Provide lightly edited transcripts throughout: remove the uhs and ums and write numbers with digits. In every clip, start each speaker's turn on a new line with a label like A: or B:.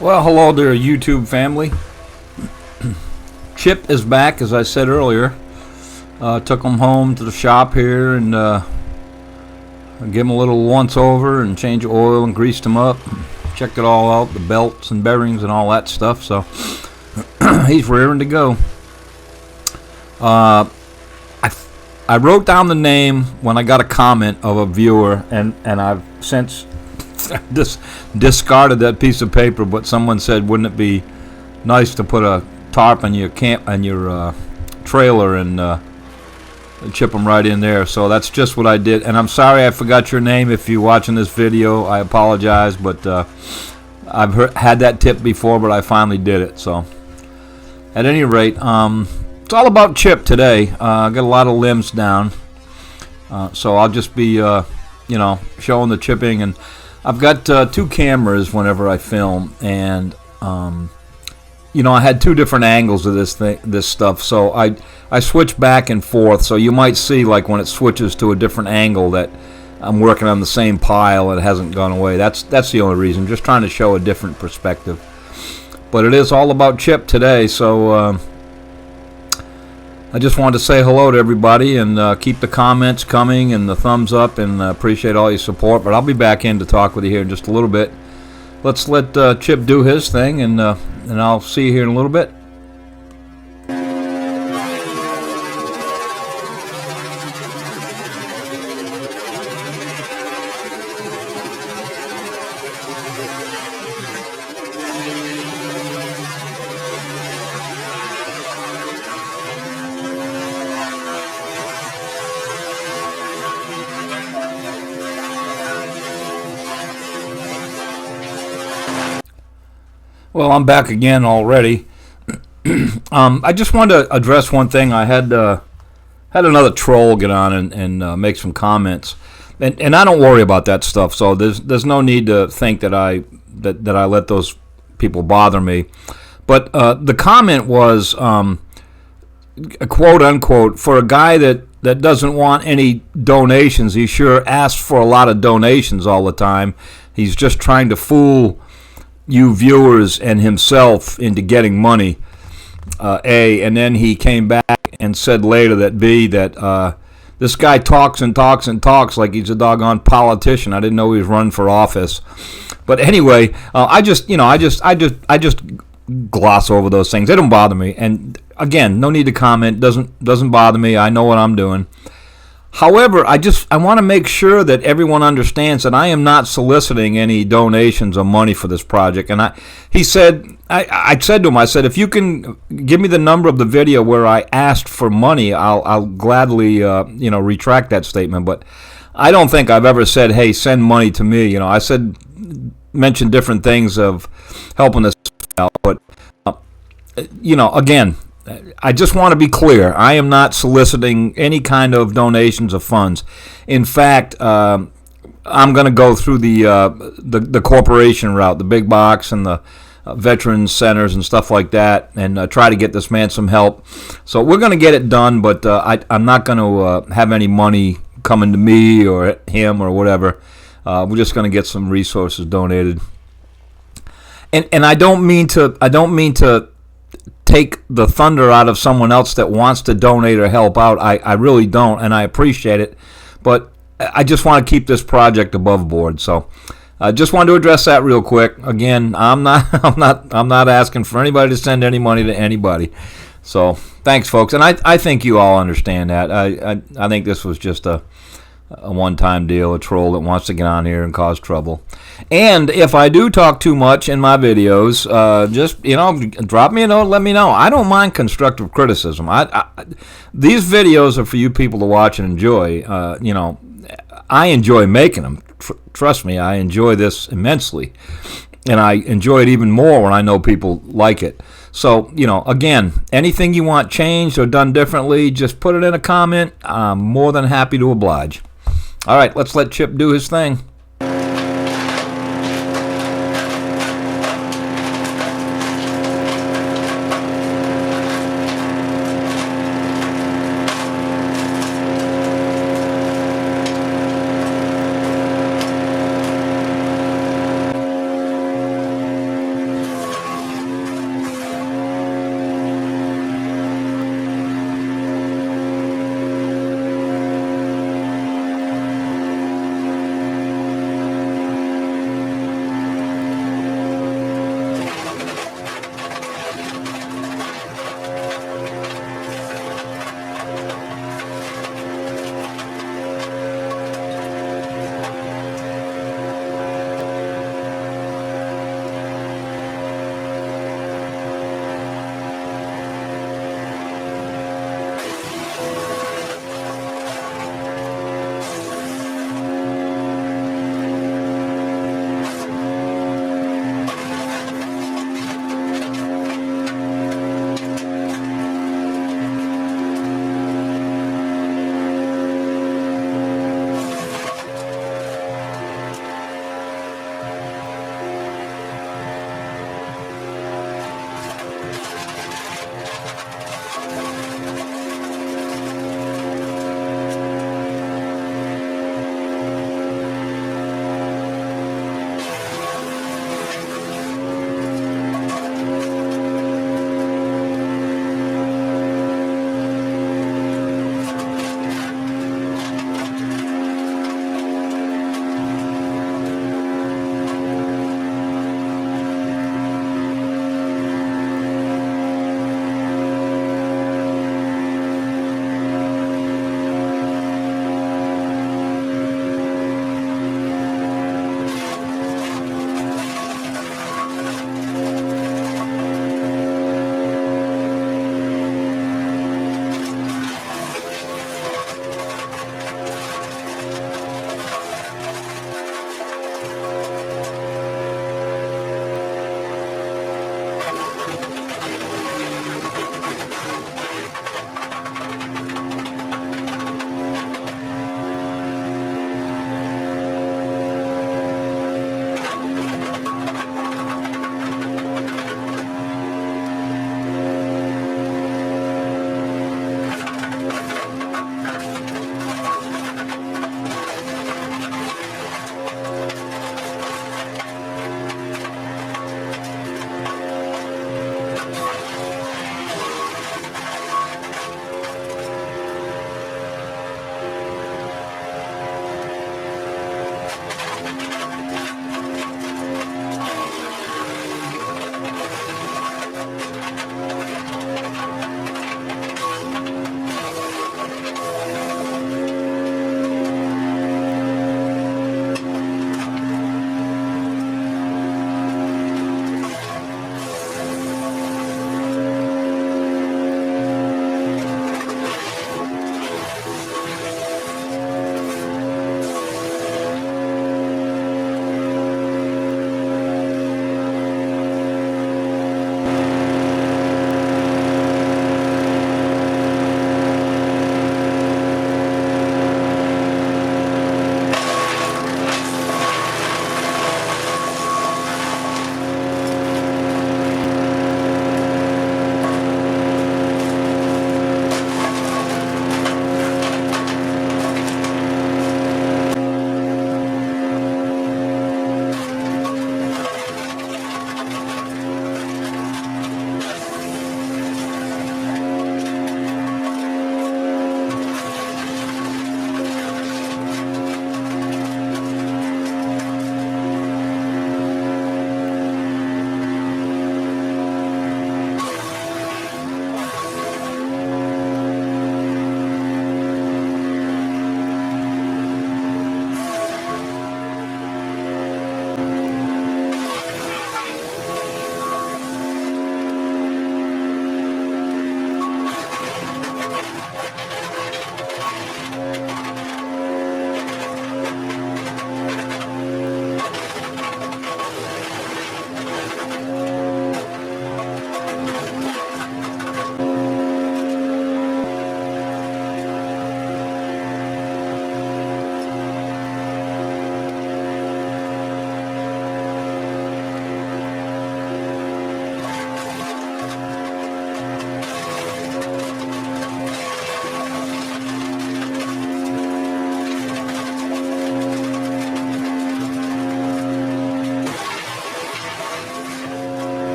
A: Well, hello there, YouTube family. Chip is back, as I said earlier. Took him home to the shop here and gave him a little once over and change of oil and greased him up. Checked it all out, the belts and bearings and all that stuff. So he's raring to go. I wrote down the name when I got a comment of a viewer, and I've since discarded that piece of paper. But someone said, wouldn't it be nice to put a tarp on your trailer and chip them right in there? So that's just what I did. And I'm sorry I forgot your name. If you're watching this video, I apologize, but I've had that tip before, but I finally did it. So at any rate, it's all about Chip today. I got a lot of limbs down, so I'll just be showing the chipping. And I've got two cameras whenever I film, and I had two different angles of this stuff, so I switch back and forth. So you might see, like, when it switches to a different angle, that I'm working on the same pile and it hasn't gone away. That's the only reason. Just trying to show a different perspective. But it is all about Chip today, so I just wanted to say hello to everybody and keep the comments coming and the thumbs up, and appreciate all your support. But I'll be back in to talk with you here in just a little bit. Let's let Chip do his thing, and I'll see you here in a little bit. Well, I'm back again already. I just wanted to address one thing. I had another troll get on and make some comments, and I don't worry about that stuff. So there's no need to think that I let those people bother me. But the comment was, quote unquote, for a guy that doesn't want any donations. He sure asks for a lot of donations all the time. He's just trying to fool you viewers and himself into getting money, A. And then he came back and said later that B, that this guy talks and talks and talks like he's a doggone politician. I didn't know he was running for office. But anyway, I just gloss over those things. They don't bother me. And again, no need to comment. Doesn't bother me. I know what I'm doing. However, I want to make sure that everyone understands that I am not soliciting any donations or money for this project. And I said to him, I said, if you can give me the number of the video where I asked for money, I'll gladly retract that statement. But I don't think I've ever said, hey, send money to me. I mentioned different things of helping us out, but again, I just want to be clear. I am not soliciting any kind of donations of funds. In fact, I'm going to go through the corporation route, the big box and the veterans centers and stuff like that, and try to get this man some help. So we're going to get it done, but I'm not going to have any money coming to me or him or whatever. We're just going to get some resources donated. And I don't mean to take the thunder out of someone else that wants to donate or help out. I really don't, and I appreciate it, but I just want to keep this project above board. So I just wanted to address that real quick. Again, I'm not asking for anybody to send any money to anybody. So thanks, folks, and I think you all understand that. I think this was just a one-time deal, a troll that wants to get on here and cause trouble. And if I do talk too much in my videos, just drop me a note, let me know. I don't mind constructive criticism. These videos are for you people to watch and enjoy. I enjoy making them. Trust me, I enjoy this immensely, and I enjoy it even more when I know people like it. So, again, anything you want changed or done differently, just put it in a comment. I'm more than happy to oblige. All right, let's let Chip do his thing.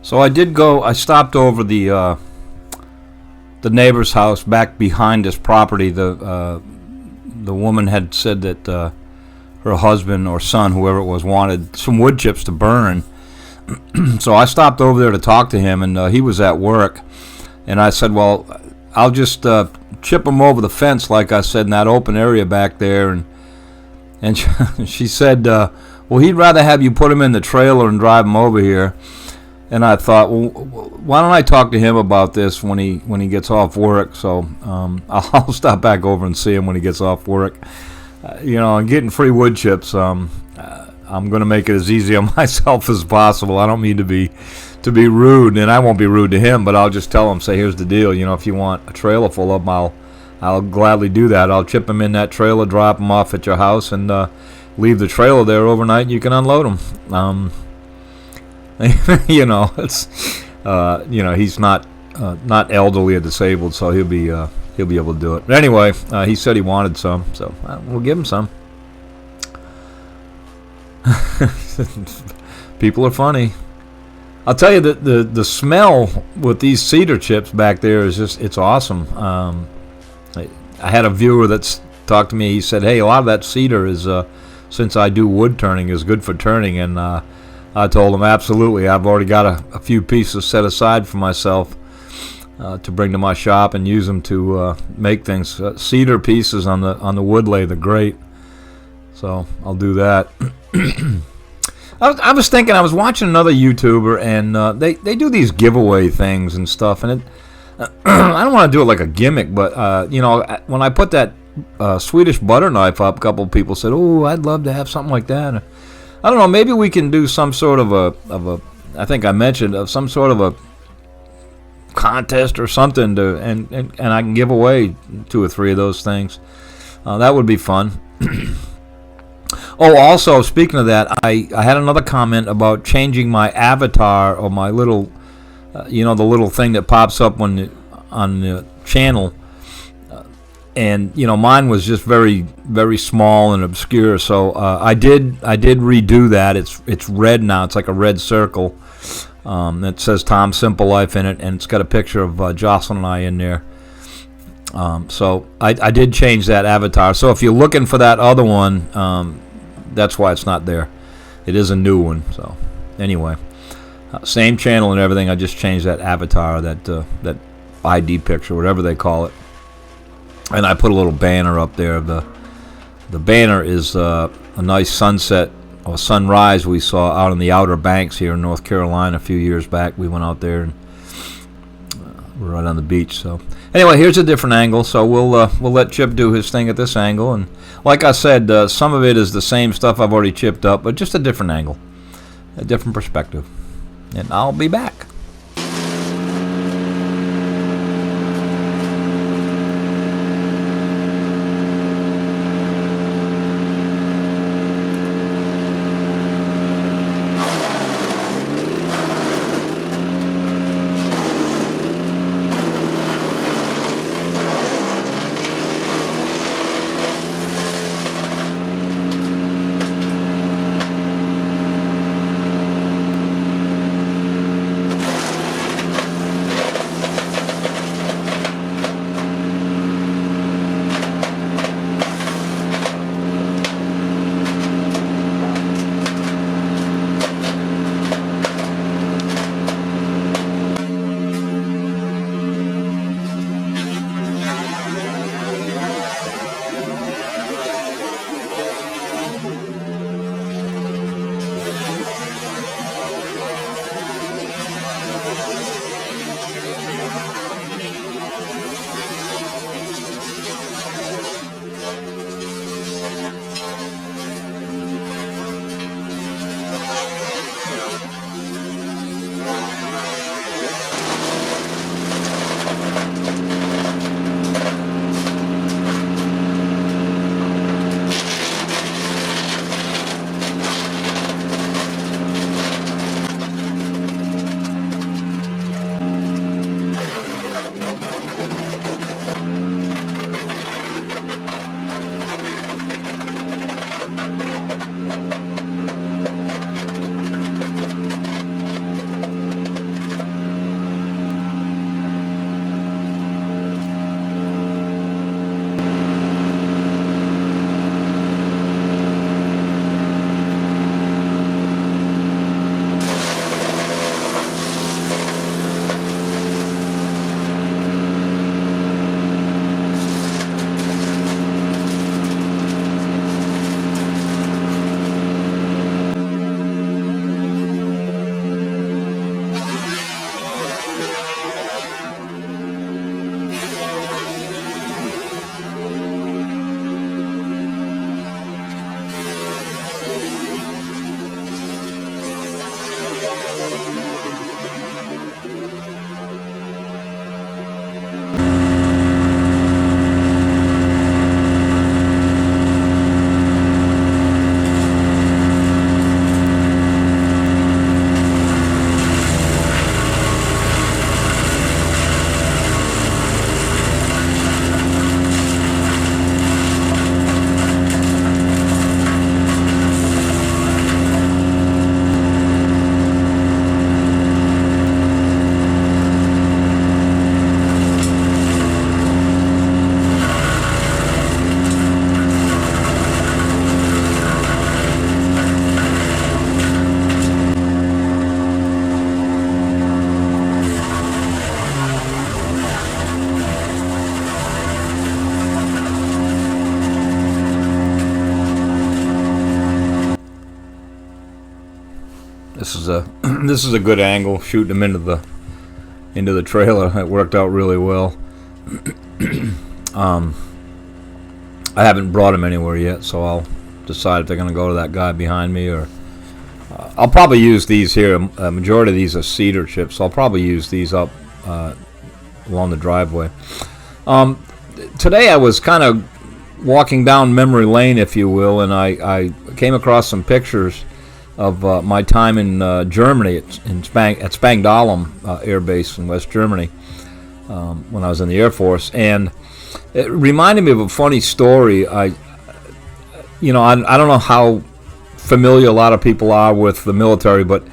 A: So I did go. I stopped over the neighbor's house back behind this property. The woman had said that her husband or son, whoever it was, wanted some wood chips to burn. So I stopped over there to talk to him, and he was at work. And I said, well, I'll just chip them over the fence, like I said, in that open area back there. And she said, well, he'd rather have you put him in the trailer and drive him over here. And I thought, well, why don't I talk to him about this when he gets off work? So I'll stop back over and see him when he gets off work. And getting free wood chips, I'm going to make it as easy on myself as possible. I don't mean to be rude, and I won't be rude to him, but I'll just tell him, say, here's the deal. If you want a trailer full of them, I'll gladly do that. I'll chip them in that trailer, drop them off at your house, and leave the trailer there overnight, and you can unload them. It's he's not elderly or disabled, so he'll be able to do it. But anyway, he said he wanted some, so we'll give him some. People are funny. I'll tell you that the smell with these cedar chips back there is it's awesome. I had a viewer that's talked to me. He said, hey, a lot of that cedar is since I do wood turning, is good for turning, and I told him absolutely. I've already got a few pieces set aside for myself to bring to my shop and use them to make things. Cedar pieces on the wood lathe are great, so I'll do that. I was thinking, I was watching another YouTuber, and they do these giveaway things and stuff, and I don't want to do it like a gimmick, but when I put that Swedish butter knife up, a couple of people said, "Oh, I'd love to have something like that." I don't know. Maybe we can do some sort of a. I think I mentioned some sort of a contest or something and I can give away 2 or 3 of those things. That would be fun. Oh, also speaking of that, I had another comment about changing my avatar or my little, the little thing that pops up on the channel. And mine was just very, very small and obscure. So I did redo that. It's red now. It's like a red circle. That says Tom Simple Life in it, and it's got a picture of Jocelyn and I in there. So I did change that avatar. So if you're looking for that other one, that's why it's not there. It is a new one. So anyway, same channel and everything. I just changed that avatar, that ID picture, whatever they call it. And I put a little banner up there. The banner is a nice sunset or sunrise we saw out on the Outer Banks here in North Carolina a few years back. We went out there and we're right on the beach. So anyway, here's a different angle. So we'll let Chip do his thing at this angle. And like I said, some of it is the same stuff I've already chipped up, but just a different angle, a different perspective. And I'll be back. is a this is a good angle, shooting them into the trailer. It worked out really well. I haven't brought them anywhere yet, so I'll decide if they're going to go to that guy behind me, or I'll probably use these here. A majority of these are cedar chips, so I'll probably use these up along the driveway. Today I was kind of walking down memory lane, if you will, and I came across some pictures of my time in Germany at Spangdahlem Air Base in West Germany when I was in the Air Force, and it reminded me of a funny story. I don't know how familiar a lot of people are with the military, but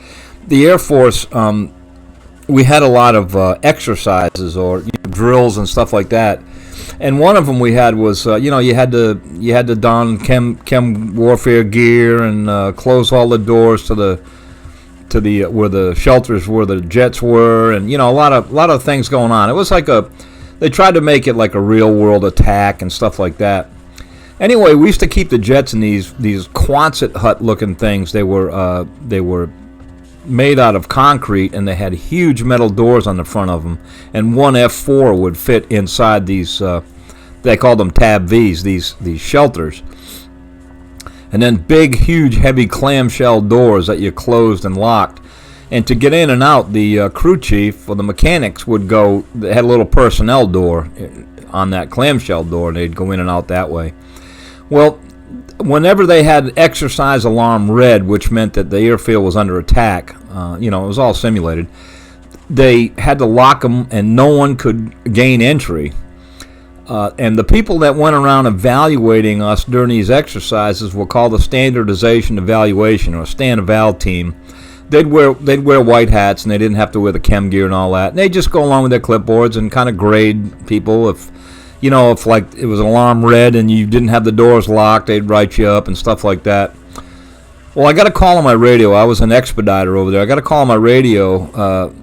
A: the Air Force, we had a lot of exercises or drills and stuff like that. And one of them we had was, you had to don chem warfare gear and close all the doors to the where the shelters where the jets were, and a lot of things going on. It was like they tried to make it like a real world attack and stuff like that. Anyway, we used to keep the jets in these Quonset hut looking things. They were made out of concrete, and they had huge metal doors on the front of them, and one F4 would fit inside these they called them Tab Vs, these shelters, and then big, huge, heavy clamshell doors that you closed and locked. And to get in and out, the crew chief or the mechanics would go. They had a little personnel door on that clamshell door, and they'd go in and out that way. Well, whenever they had exercise alarm red, which meant that the airfield was under attack, it was all simulated, they had to lock them and no one could gain entry. And the people that went around evaluating us during these exercises were called the Standardization Evaluation, or Stand-Eval team. They'd wear white hats, and they didn't have to wear the chem gear and all that. And they'd just go along with their clipboards and kind of grade people. If like it was an alarm red and you didn't have the doors locked, they'd write you up and stuff like that. Well, I got a call on my radio. I was an expediter over there. I got a call on my radio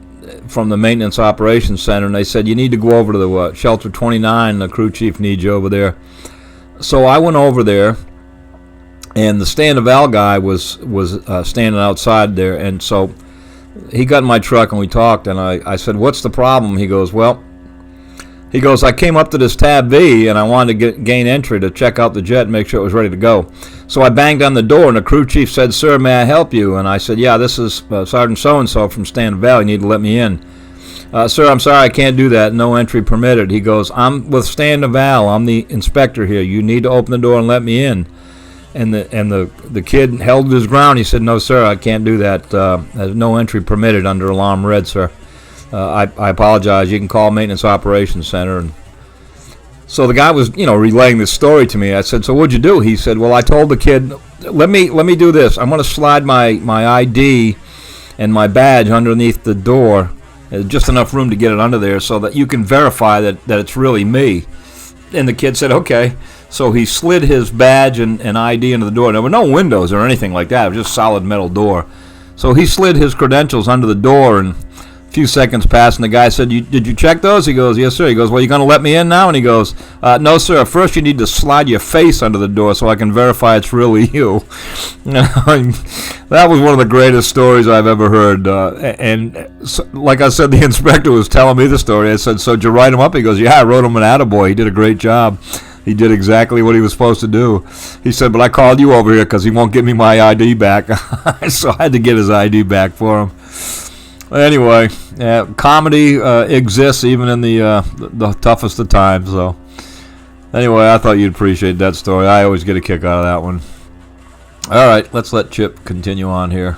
A: from the Maintenance Operations Center, and they said, you need to go over to the Shelter 29. The crew chief needs you over there. So I went over there, and the Stand-Eval guy was standing outside there, and so he got in my truck and we talked, and I said, what's the problem? He goes, I came up to this Tab V and I wanted to gain entry to check out the jet and make sure it was ready to go. So I banged on the door, and the crew chief said, sir, may I help you? And I said, yeah, this is Sergeant so-and-so from Stand-Eval. You need to let me in. Sir, I'm sorry, I can't do that. No entry permitted. He goes, I'm with Stand-Eval. I'm the inspector here. You need to open the door and let me in. And the kid held his ground. He said, no, sir, I can't do that. There's no entry permitted under alarm red, sir. I apologize. You can call Maintenance Operations Center. And so the guy was, relaying this story to me. I said, so what'd you do? He said, well, I told the kid, let me do this. I'm going to slide my ID and my badge underneath the door. There's just enough room to get it under there so that you can verify that it's really me. And the kid said, okay. So he slid his badge and ID into the door. There were no windows or anything like that. It was just a solid metal door. So he slid his credentials under the door, and a few seconds passed, and the guy said, did you check those? He goes, yes, sir. He goes, well, you going to let me in now? And he goes, no, sir. First you need to slide your face under the door so I can verify it's really you. That was one of the greatest stories I've ever heard. And so, like I said, the inspector was telling me the story. I said, so did you write him up? He goes, yeah, I wrote him an attaboy. He did a great job. He did exactly what he was supposed to do. He said, but I called you over here because he won't give me my ID back. So I had to get his ID back for him. Anyway, comedy exists even in the toughest of times. So anyway, I thought you'd appreciate that story. I always get a kick out of that one. All right, let's let Chip continue on here.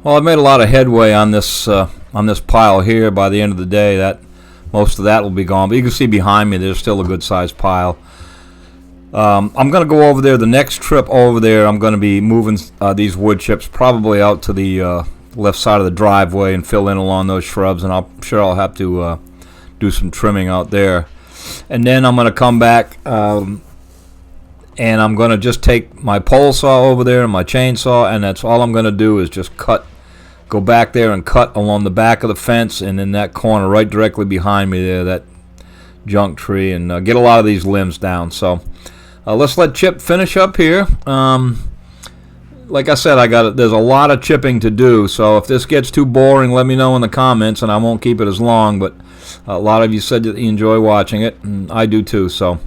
A: Well, I've made a lot of headway on this pile here. By the end of the day, that most of that will be gone. But you can see behind me, there's still a good-sized pile. I'm going to go over there. The next trip over there, I'm going to be moving these wood chips probably out to the left side of the driveway and fill in along those shrubs. And I'm sure I'll have to do some trimming out there. And then I'm going to come back and I'm going to just take my pole saw over there and my chainsaw, and that's all I'm going to do is just go back there and cut along the back of the fence and in that corner right directly behind me there, that junk tree, and get a lot of these limbs down. So let's let Chip finish up here. Like I said, there's a lot of chipping to do, so if this gets too boring, let me know in the comments and I won't keep it as long, but a lot of you said that you enjoy watching it, and I do too. So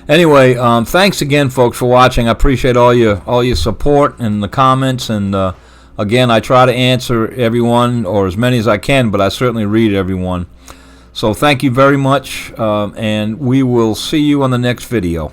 A: anyway, thanks again, folks, for watching. I appreciate all your support and the comments, and again, I try to answer everyone, or as many as I can, but I certainly read everyone. So thank you very much, and we will see you on the next video.